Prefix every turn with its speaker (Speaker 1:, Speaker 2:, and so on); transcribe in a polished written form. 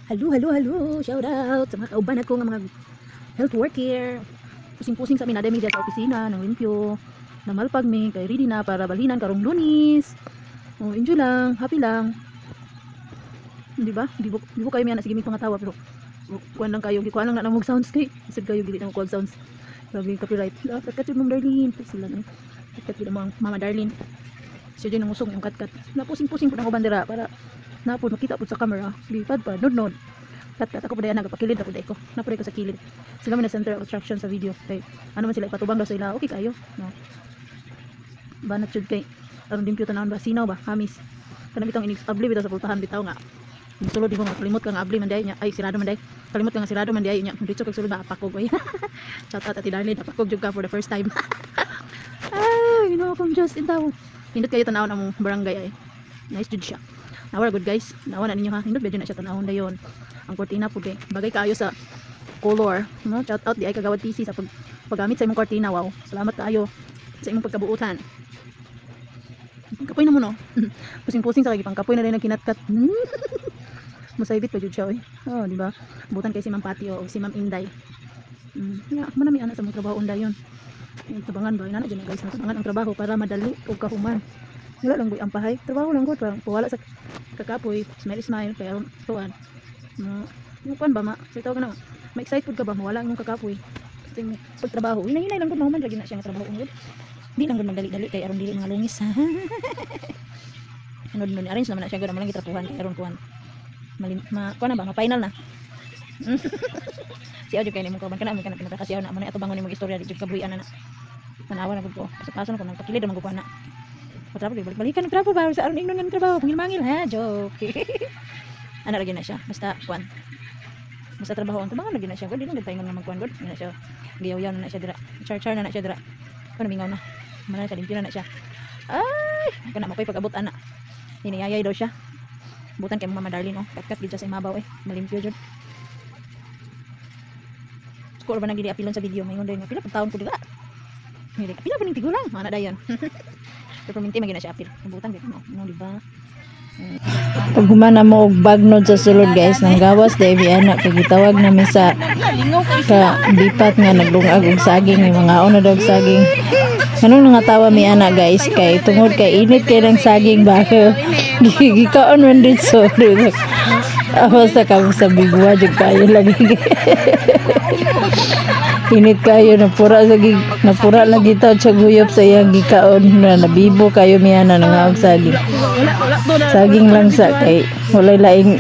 Speaker 1: Hello, shout out sa mga kauban ako nga mga health worker. Pusing-pusing sa amin na dami sa opisina ng limpyo. Na malpag mi kay ready na para balinan karong Lunes. Oh, enjoy lang, happy lang. Di ba? Di ko kayo miyan na sige mi pangatawa pero kuan lang kayo, gikuan lang na namog sounds kay. Isod kayo gili na kuan sounds. Sabi copyright. Katkat yung Ma'am Darlene. Sila na. Katkat yung Mama Darlene. Siya dyan ang usong yung katkat. Napusing-pusing po na ako bandera para napod makita po sa camera. Lipad pa, nod. Katkat ako po dahil nagpakilid ako dahil ko. Napod ko sa kilid. Sila man na center of attraction sa video. Kay ano man sila ipatubang daw sila. Okay kayo. No. Banat yun kay aron limpyo tanawon ba? Sinaw ba? Hamis. Kanang bitong inig-abli bitaw sa pultahan bitaw nga. Sulod di mo kalimot ka nga abli man dahi niya. Ay sirado man dahi. Kalimot ka nga sirado man dahi niya. Dito kag sulod ba apakog ay. Shout out Ate Darlene, apakog jud ka for the first time. Ay, you know akong just in town. Hindot kayo tanawon among barangay ay. Nice jud siya. Nawala good guys. Nawa na ninyo ha. Hindot medyo na siya tanawon dayon. Ang kortina po kay bagay kayo sa color. No? Shout out di ay kagawad TC sa paggamit sa imong kortina. Wow. Salamat kayo sa imong pagkabuutan. Kapoy na mo no. Pusing-pusing sa pangkapoy na rin ang kinatkat. Musaybit pa jud siya oy. Oh, di ba? Butan kay si Ma'am Patio o si Ma'am Inday. Manami anak sa mong trabaho undayon. Yung tabangan ba ina na dyan guys, tabangan ang trabaho para madali ug kahuman. Wala lang boy ang pahay. Trabaho lang gud pa wala sa kakapoy. Smile pero tuan. No kuan ba ma? Sitaw ka na. Ma-excite pud ka ba mawala ang kakapoy? Kasi pagtrabaho, hinay lang gud mahuman lagi na siya nga trabaho gud. Di lang gud magdali-dali kay aron dili mga lungis. Ano nun arrange naman na siya gud man lang gitrapuhan kay aron kuan. Kuan na ba ma-final na. Si audio kay nimo ko man kana pinakasiyaw na man ato bangon imong istorya di jud kabuhian na. Tanawa na gud ko. Paso na ko nang pakilid man gud ko na. Patrapo balik-balikan ng trabaho para sa aron ingnon nga trabaho pangil-mangil ha joke. Ana lagi na siya basta kuan. Basta trabaho ang tabangan lagi na siya gud di lang gid nga magkuan gud na siya. Giyaw-yaw na siya dira. Char na siya dira. Kuno mingaw na. Manay kalimpyo na siya. Ay, kana makoy pag-abot ana. Hinayayay daw siya. Butan kay Mama Darlene oh. Katkat gid sa imabaw malimpyo jud. Ko ba nang dili apilon sa video mayon dayon nga pila pag taon ko dira. Pila pa ning tigulang ana dayon. Pero minti magina siya apil. Butan gid mo di ba?
Speaker 2: Pag humana mo og bagnod sa sulod guys nang gawas dai anak kay gitawag namin sa dipat nga naglungag og saging ni mga una dog saging. Kanong nangatawa mi ana guys kay tungod kay init kay ng saging baka gikaon man dito. Awas sa kamo sa bigwa jud kayo lagi. Init kayo napura lagi taw sa guyop sa iyang gikaon na nabibo kayo miana nangaog saging. Saging lang sa kay walay laing